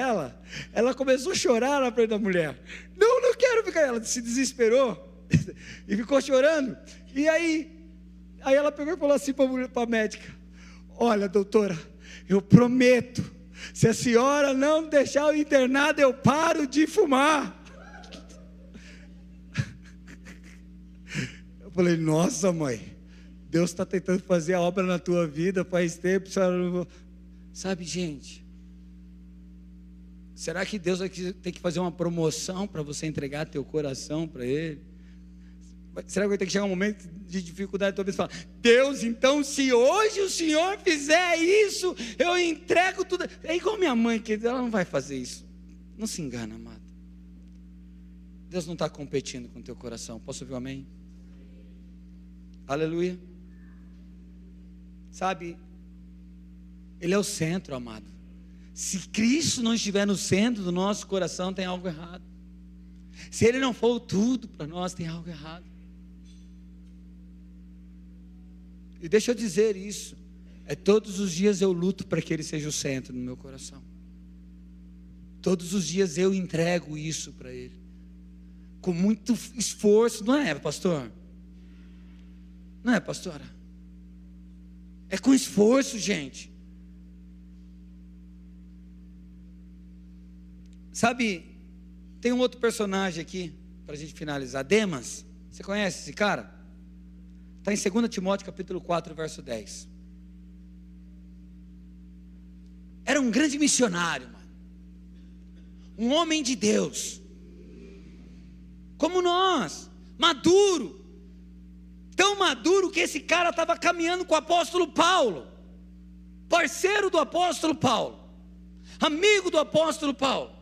ela começou a chorar na frente da mulher. Não quero ficar. Ela se desesperou e ficou chorando. E aí ela pegou e falou assim para a médica: olha, doutora, eu prometo, se a senhora não deixar eu internada, eu paro de fumar. Eu falei: nossa, mãe, Deus está tentando fazer a obra na tua vida faz tempo. Sabe, gente, será que Deus vai ter que fazer uma promoção para você entregar teu coração para Ele? Será que vai ter que chegar um momento de dificuldade, talvez falar: Deus, então se hoje o Senhor fizer isso, eu entrego tudo. É igual minha mãe, que ela não vai fazer isso. Não se engana, amado. Deus não está competindo com o teu coração. Posso ouvir um amém? Aleluia. Sabe, Ele é o centro, amado. Se Cristo não estiver no centro do nosso coração, tem algo errado. Se Ele não for tudo para nós, tem algo errado. E deixa eu dizer isso: todos os dias eu luto para que Ele seja o centro no meu coração. Todos os dias eu entrego isso para Ele, com muito esforço. Não é, pastor? Não é, pastora? É com esforço, gente. Sabe, tem um outro personagem aqui, para a gente finalizar, Demas. Você conhece esse cara? Está em 2 Timóteo capítulo 4, verso 10. Era um grande missionário, mano. Um homem de Deus, como nós, maduro. Tão maduro que esse cara estava caminhando com o apóstolo Paulo, parceiro do apóstolo Paulo, amigo do apóstolo Paulo.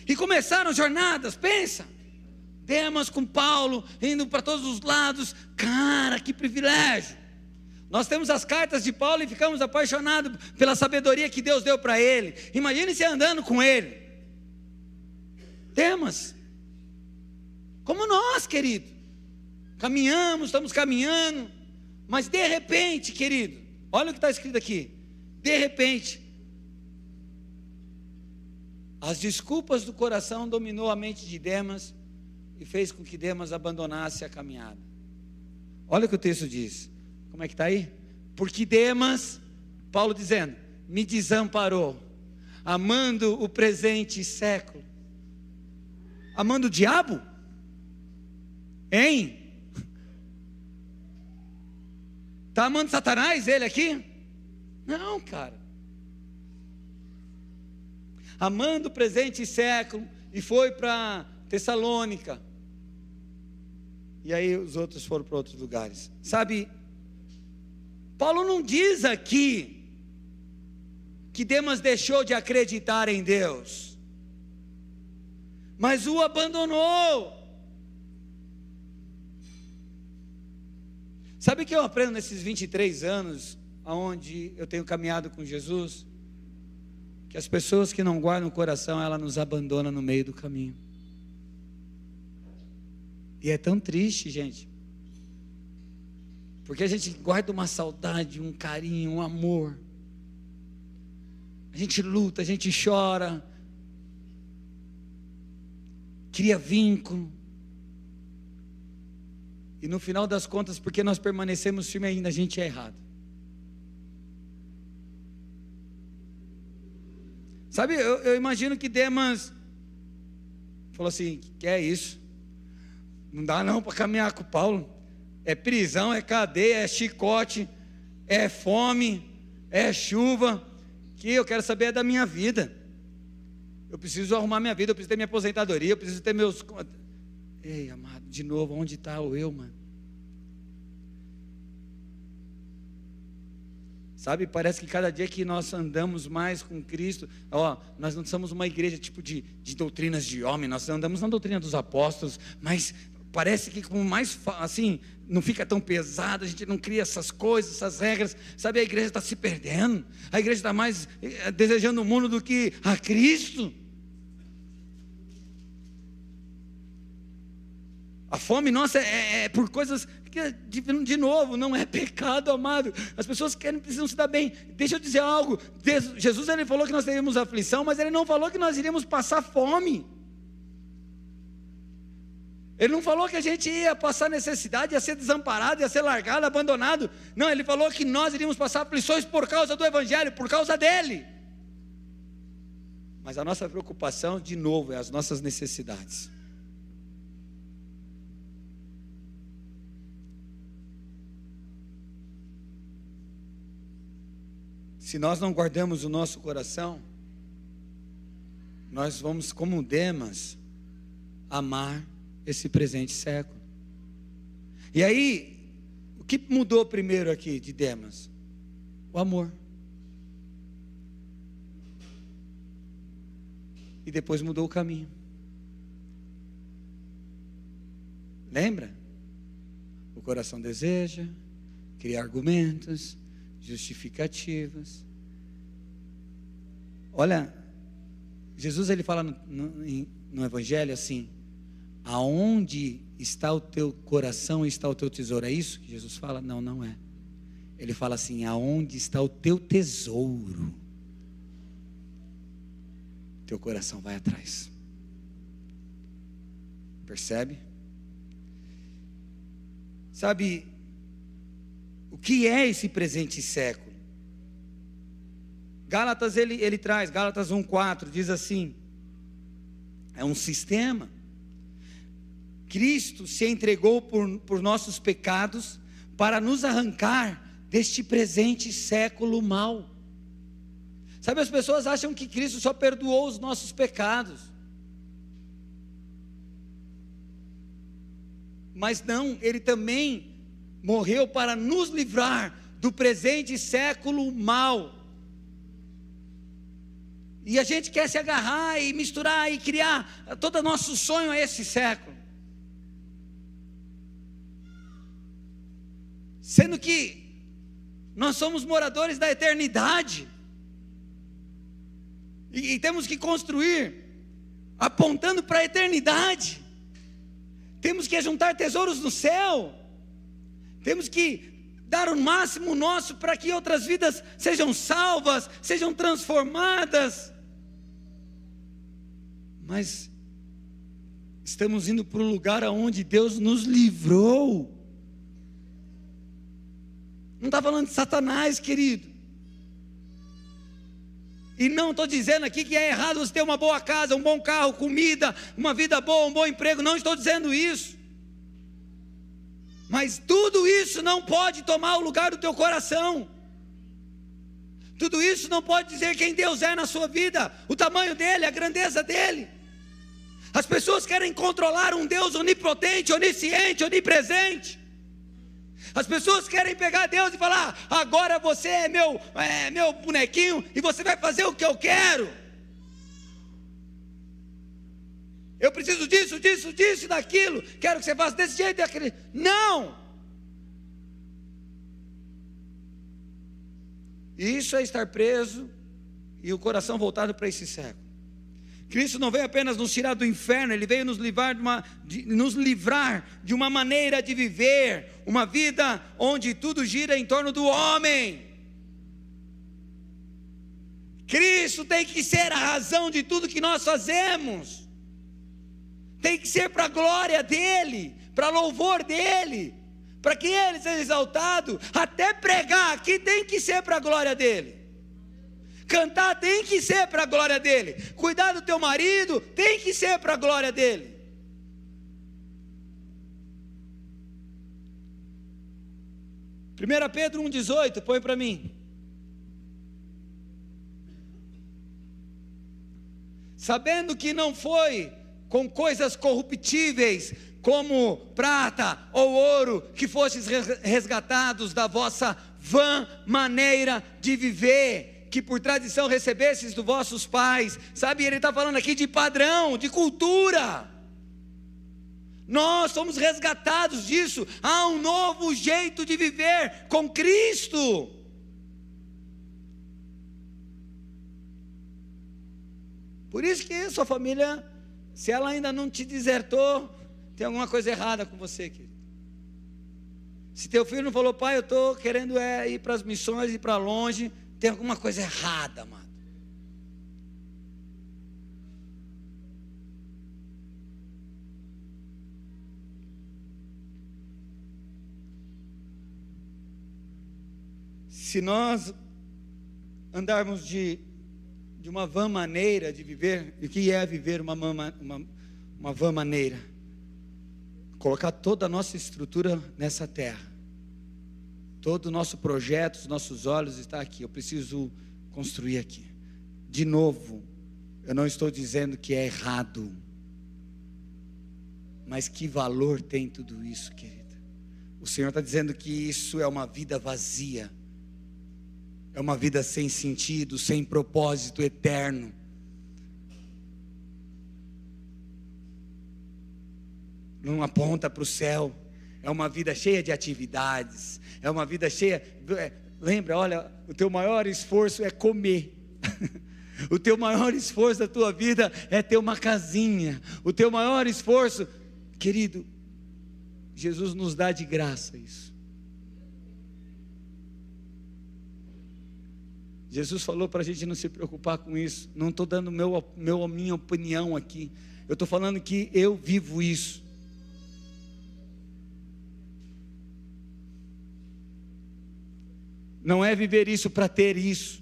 E começaram jornadas, pensa, Demas com Paulo, indo para todos os lados. Cara, que privilégio. Nós temos as cartas de Paulo e ficamos apaixonados pela sabedoria que Deus deu para ele. Imagine você andando com ele. Demas, como nós, querido, caminhamos, estamos caminhando, mas de repente, querido, olha o que está escrito aqui: de repente, as desculpas do coração dominou a mente de Demas e fez com que Demas abandonasse a caminhada. Olha o que o texto diz. Como é que está aí? Porque Demas, Paulo dizendo, me desamparou, amando o presente século. Amando o diabo? Hein? Está amando Satanás ele aqui? Não, cara. Amando o presente século, e foi para Tessalônica. E aí os outros foram para outros lugares. Sabe, Paulo não diz aqui que Demas deixou de acreditar em Deus, mas o abandonou. Sabe o que eu aprendo nesses 23 anos, onde eu tenho caminhado com Jesus? Que as pessoas que não guardam o coração, ela nos abandona no meio do caminho. E é tão triste, gente, porque a gente guarda uma saudade, um carinho, um amor. A gente luta, a gente chora, cria vínculo. E no final das contas, porque nós permanecemos firmes ainda, a gente é errado. Sabe, eu imagino que Demas falou assim: que é isso? Não dá não para caminhar com Paulo. É prisão, é cadeia, é chicote, é fome, é chuva. Que eu quero saber é da minha vida. Eu preciso arrumar minha vida, eu preciso ter minha aposentadoria, eu preciso ter meus... Ei, amado, de novo, onde está o eu, mano? Sabe, parece que cada dia que nós andamos mais com Cristo, nós não somos uma igreja tipo de doutrinas de homem, nós andamos na doutrina dos apóstolos, mas parece que como mais assim, não fica tão pesado, a gente não cria essas coisas, essas regras. Sabe, a igreja está se perdendo, a igreja está mais desejando o mundo do que a Cristo. A fome nossa é por coisas que, de novo, não é pecado, amado. As pessoas precisam se dar bem. Deixa eu dizer algo. Jesus, ele falou que nós teríamos aflição, mas ele não falou que nós iríamos passar fome. Ele não falou que a gente ia passar necessidade, ia ser desamparado, ia ser largado, abandonado. Não, ele falou que nós iríamos passar aflições por causa do Evangelho, por causa dele. Mas a nossa preocupação, de novo, é as nossas necessidades. Se nós não guardamos o nosso coração, nós vamos, como Demas, amar esse presente século. E aí, o que mudou primeiro aqui de Demas? O amor. E depois mudou o caminho. Lembra? O coração deseja, cria argumentos, justificativas. Olha, Jesus ele fala no Evangelho assim: aonde está o teu coração, está o teu tesouro. É isso que Jesus fala? Não, não é. Ele fala assim: aonde está o teu tesouro, teu coração vai atrás. Percebe? Sabe, o que é esse presente século? Gálatas ele traz, Gálatas 1,4, diz assim: é um sistema. Cristo se entregou por nossos pecados para nos arrancar deste presente século mau. Sabe, as pessoas acham que Cristo só perdoou os nossos pecados, mas não, Ele também morreu para nos livrar do presente século mau. E a gente quer se agarrar e misturar e criar todo nosso sonho a esse século, sendo que nós somos moradores da eternidade, e temos que construir apontando para a eternidade. Temos que juntar tesouros no céu, temos que dar o máximo nosso para que outras vidas sejam salvas, sejam transformadas. Mas estamos indo para o lugar aonde Deus nos livrou. Não está falando de Satanás, querido. E não estou dizendo aqui que é errado você ter uma boa casa, um bom carro, comida, uma vida boa, um bom emprego. Não estou dizendo isso. Mas tudo isso não pode tomar o lugar do teu coração. Tudo isso não pode dizer quem Deus é na sua vida, o tamanho dele, a grandeza dele. As pessoas querem controlar um Deus onipotente, onisciente, onipresente. As pessoas querem pegar Deus e falar: agora você é meu bonequinho e você vai fazer o que eu quero. Eu preciso disso, disso, disso e daquilo. Quero que você faça desse jeito e daquele. Não! Isso é estar preso e o coração voltado para esse século. Cristo não veio apenas nos tirar do inferno, Ele veio nos livrar de uma maneira de viver, uma vida onde tudo gira em torno do homem. Cristo tem que ser a razão de tudo que nós fazemos, tem que ser para a glória dEle, para louvor dEle, para que Ele seja exaltado. Até pregar aqui tem que ser para a glória dEle. Cantar tem que ser para a glória dele. Cuidar do teu marido tem que ser para a glória dele. Primeira Pedro 1,18, põe para mim. Sabendo que não foi com coisas corruptíveis, como prata ou ouro, que fostes resgatados da vossa vã maneira de viver, que por tradição recebestes dos vossos pais. Sabe, ele está falando aqui de padrão, de cultura. Nós somos resgatados disso. Há um novo jeito de viver com Cristo. Por isso que sua família, se ela ainda não te desertou, tem alguma coisa errada com você, querido. Se teu filho não falou, pai, eu estou querendo ir para as missões, ir para longe, tem alguma coisa errada, amado. Se nós andarmos de uma vã maneira de viver, o que é viver uma vã maneira? Colocar toda a nossa estrutura nessa terra, todo o nosso projeto, os nossos olhos está aqui, eu preciso construir aqui. De novo, eu não estou dizendo que é errado, mas que valor tem tudo isso, querida? O Senhor está dizendo que isso é uma vida vazia, é uma vida sem sentido, sem propósito eterno. Não aponta para o céu. É uma vida cheia de atividades. É uma vida cheia. Lembra, olha, o teu maior esforço é comer. O teu maior esforço da tua vida é ter uma casinha. O teu maior esforço, querido, Jesus nos dá de graça isso. Jesus falou para a gente não se preocupar com isso. Não estou dando a minha opinião aqui. Eu estou falando que eu vivo isso. Não é viver isso para ter isso.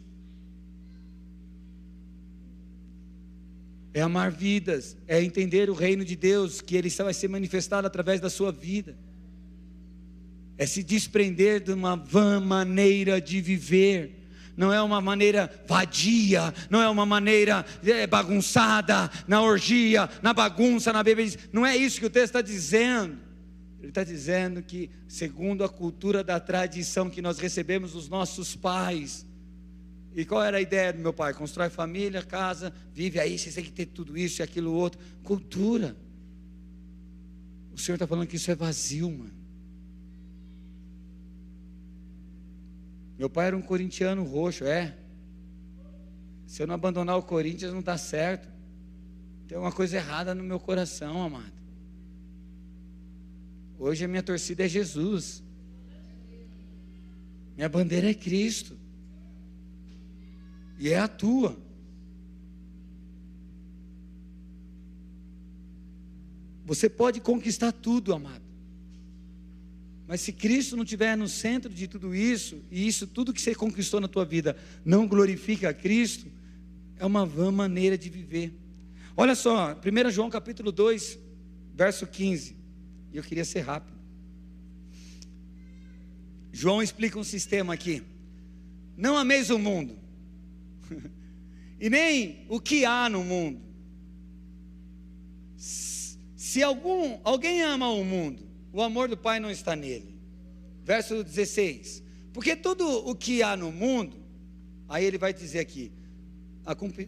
É amar vidas. É entender o reino de Deus, que Ele vai ser manifestado através da sua vida. É se desprender de uma vã maneira de viver. Não é uma maneira vadia, não é uma maneira bagunçada, na orgia, na bagunça, na bebida. Não é isso que o texto está dizendo. Ele está dizendo que, segundo a cultura da tradição que nós recebemos dos nossos pais. E qual era a ideia do meu pai? Constrói família, casa, vive aí, você tem que ter tudo isso e aquilo outro. Cultura. O Senhor está falando que isso é vazio, mano. Meu pai era um corintiano roxo, se eu não abandonar o Corinthians não dá certo. Tem uma coisa errada no meu coração, amado. Hoje a minha torcida é Jesus. Minha bandeira é Cristo. E é a tua. Você pode conquistar tudo, amado. Mas se Cristo não estiver no centro de tudo isso, e isso tudo que você conquistou na tua vida não glorifica a Cristo, é uma vã maneira de viver. Olha só, 1 João capítulo 2, verso 15, e eu queria ser rápido. João explica um sistema aqui. Não ameis o mundo, e nem o que há no mundo. Se alguém ama o mundo, o amor do Pai não está nele. Verso 16. Porque tudo o que há no mundo, aí ele vai dizer aqui,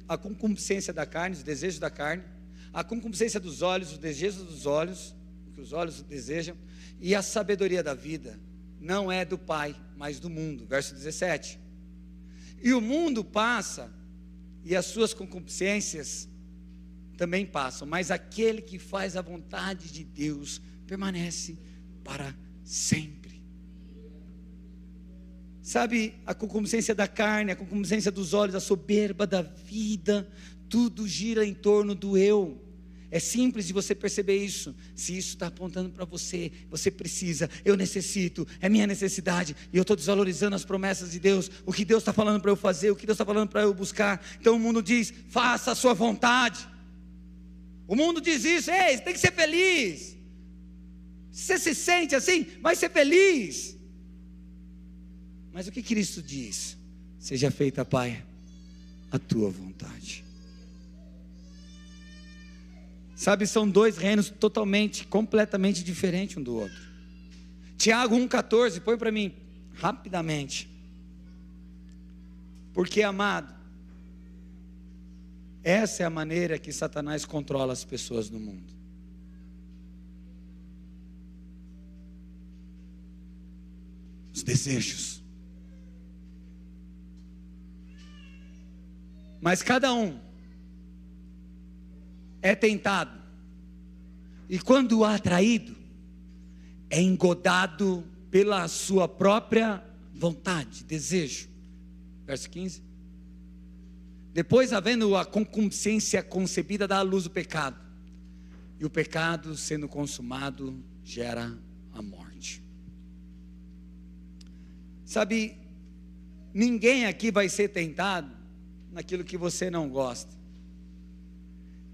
a concupiscência da carne, os desejos da carne, a concupiscência dos olhos, os desejos dos olhos, o que os olhos desejam, e a sabedoria da vida, não é do Pai, mas do mundo. Verso 17. E o mundo passa, e as suas concupiscências também passam, mas aquele que faz a vontade de Deus permanece para sempre. Sabe, a concupiscência da carne, a concupiscência dos olhos, a soberba da vida, tudo gira em torno do eu. É simples de você perceber isso. Se isso está apontando para você, você precisa, eu necessito, é minha necessidade, e eu estou desvalorizando as promessas de Deus, o que Deus está falando para eu fazer, o que Deus está falando para eu buscar. Então o mundo diz, faça a sua vontade. O mundo diz isso, ei, você tem que ser feliz. Você se sente assim, vai ser feliz. Mas o que Cristo diz? Seja feita, Pai, a tua vontade. Sabe, são dois reinos totalmente, completamente diferentes um do outro. Tiago 1,14, põe para mim, rapidamente. Porque, amado, essa é a maneira que Satanás controla as pessoas no mundo. Os desejos. Mas cada um é tentado, E quando atraído, é engodado pela sua própria vontade, desejo. Verso 15. Depois, havendo a concupiscência concebida, dá à luz o pecado. E o pecado, sendo consumado, gera a morte. Sabe, ninguém aqui vai ser tentado naquilo que você não gosta.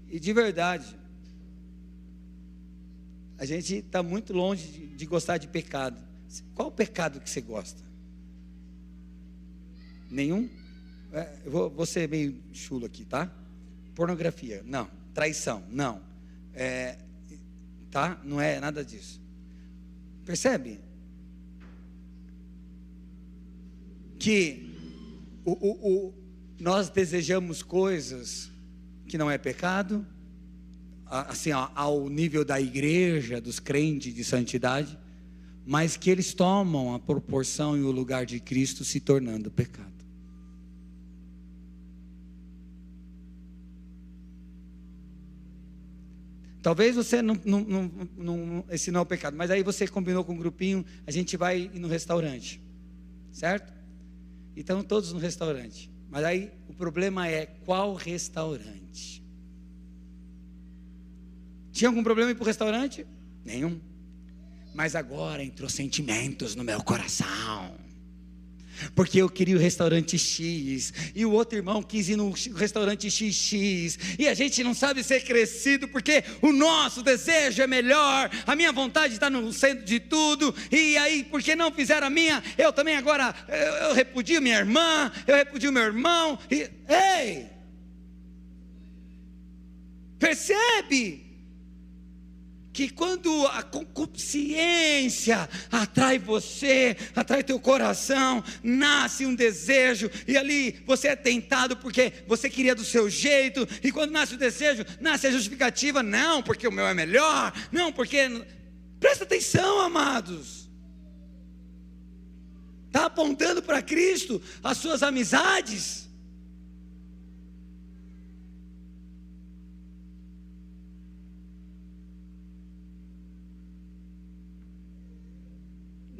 E de verdade, a gente está muito longe de gostar de pecado. Qual o pecado que você gosta? Nenhum? Eu vou ser meio chulo aqui, tá? Pornografia, não. Traição, não. Tá? Não é nada disso. Percebe? Que nós desejamos coisas que não é pecado, assim, ao nível da igreja, dos crentes de santidade, mas que eles tomam a proporção e o lugar de Cristo, se tornando pecado. Talvez você não, esse não é o pecado, mas aí você combinou com um grupinho, a gente vai ir no restaurante, certo? Então todos no restaurante, mas aí o problema é qual restaurante? Tinha algum problema ir para o restaurante? Nenhum. Mas agora entrou sentimentos no meu coração, porque eu queria o restaurante X, e o outro irmão quis ir no restaurante XX, e a gente não sabe ser crescido, porque o nosso desejo é melhor, a minha vontade está no centro de tudo, e aí, porque não fizeram a minha, eu também agora, eu repudio minha irmã, eu repudio meu irmão, ei, percebe? Que quando a concupiscência atrai você, atrai teu coração, nasce um desejo, e ali você é tentado porque você queria do seu jeito, e quando nasce o desejo, nasce a justificativa, não porque o meu é melhor, não porque, presta atenção, amados, está apontando para Cristo as suas amizades.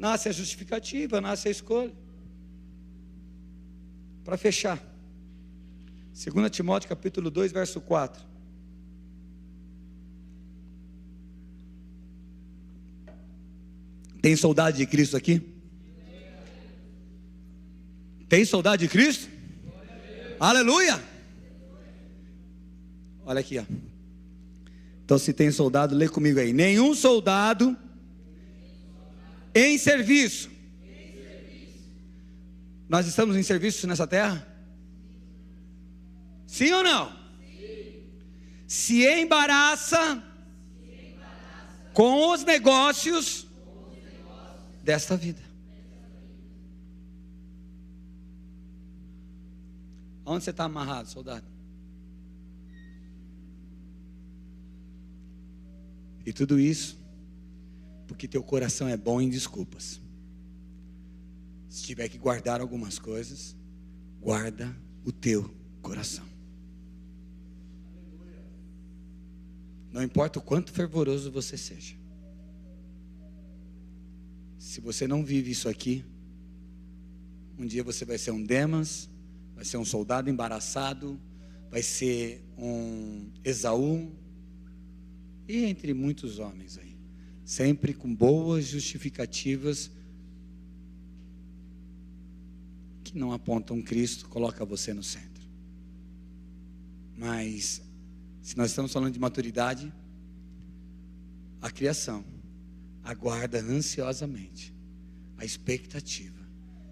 Nasce a justificativa, nasce a escolha. Para fechar, 2 Timóteo capítulo 2, verso 4. Tem saudade de Cristo aqui? Tem saudade de Cristo? Aleluia! Olha aqui, ó. Então, se tem soldado, lê comigo aí. Nenhum soldado em serviço. Nós estamos em serviço nessa terra? Sim ou não? Sim. Se embaraça com os negócios desta vida. Onde você está amarrado, soldado? E tudo isso porque teu coração é bom em desculpas. Se tiver que guardar algumas coisas, guarda o teu coração. Não importa o quanto fervoroso você seja, se você não vive isso aqui, um dia você vai ser um Demas, vai ser um soldado embaraçado, vai ser um Esaú, e entre muitos homens aí, sempre com boas justificativas que não apontam Cristo, coloca você no centro. Mas se nós estamos falando de maturidade, a criação aguarda ansiosamente a expectativa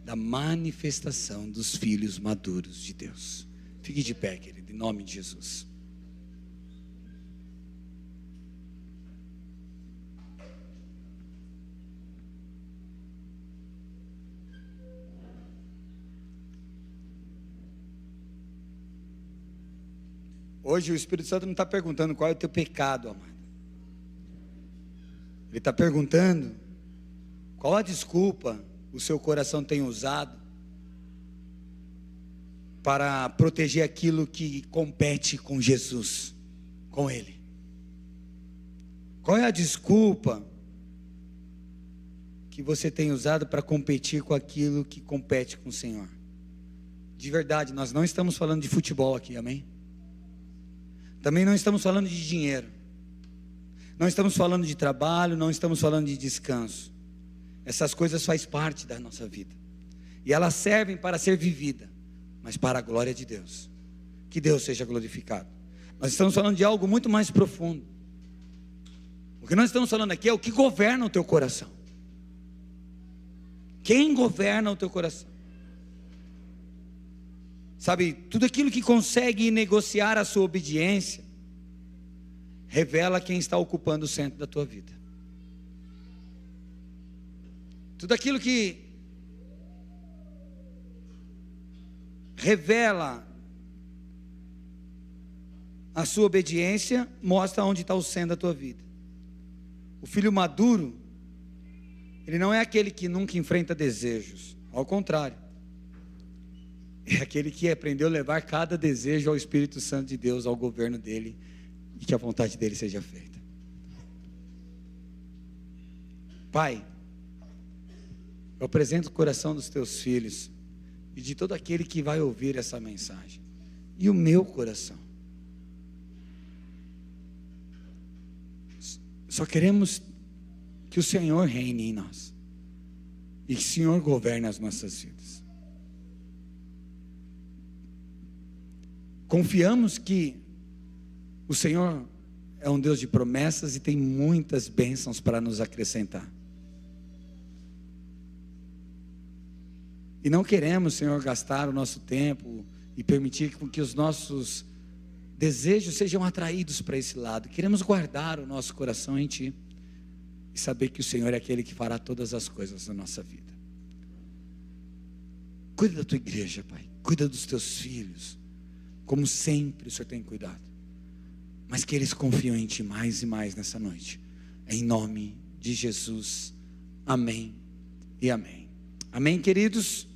da manifestação dos filhos maduros de Deus. Fique de pé, querido, em nome de Jesus. Hoje o Espírito Santo não está perguntando qual é o teu pecado, amado. Ele está perguntando qual a desculpa o seu coração tem usado para proteger aquilo que compete com Jesus, com Ele. Qual é a desculpa que você tem usado para competir com aquilo que compete com o Senhor? De verdade, nós não estamos falando de futebol aqui, amém? Também não estamos falando de dinheiro. Não estamos falando de trabalho, não estamos falando de descanso. Essas coisas fazem parte da nossa vida. E elas servem para ser vivida, mas para a glória de Deus. Que Deus seja glorificado. Nós estamos falando de algo muito mais profundo. O que nós estamos falando aqui é o que governa o teu coração. Quem governa o teu coração? Sabe, tudo aquilo que consegue negociar a sua obediência revela quem está ocupando o centro da tua vida. Tudo aquilo que revela a sua obediência mostra onde está o centro da tua vida. O filho maduro, ele não é aquele que nunca enfrenta desejos, ao contrário, é aquele que aprendeu a levar cada desejo ao Espírito Santo de Deus, ao governo dele, e que a vontade dele seja feita. Pai, eu apresento o coração dos teus filhos e de todo aquele que vai ouvir essa mensagem, e o meu coração. Só queremos que o Senhor reine em nós e que o Senhor governe as nossas vidas. Confiamos que o Senhor é um Deus de promessas e tem muitas bênçãos para nos acrescentar. E não queremos, Senhor, gastar o nosso tempo e permitir que os nossos desejos sejam atraídos para esse lado. Queremos guardar o nosso coração em Ti e saber que o Senhor é aquele que fará todas as coisas na nossa vida. Cuida da Tua igreja, Pai. Cuida dos Teus filhos, como sempre o Senhor tem cuidado. Mas que eles confiam em Ti mais e mais nessa noite. Em nome de Jesus. Amém e amém. Amém, queridos?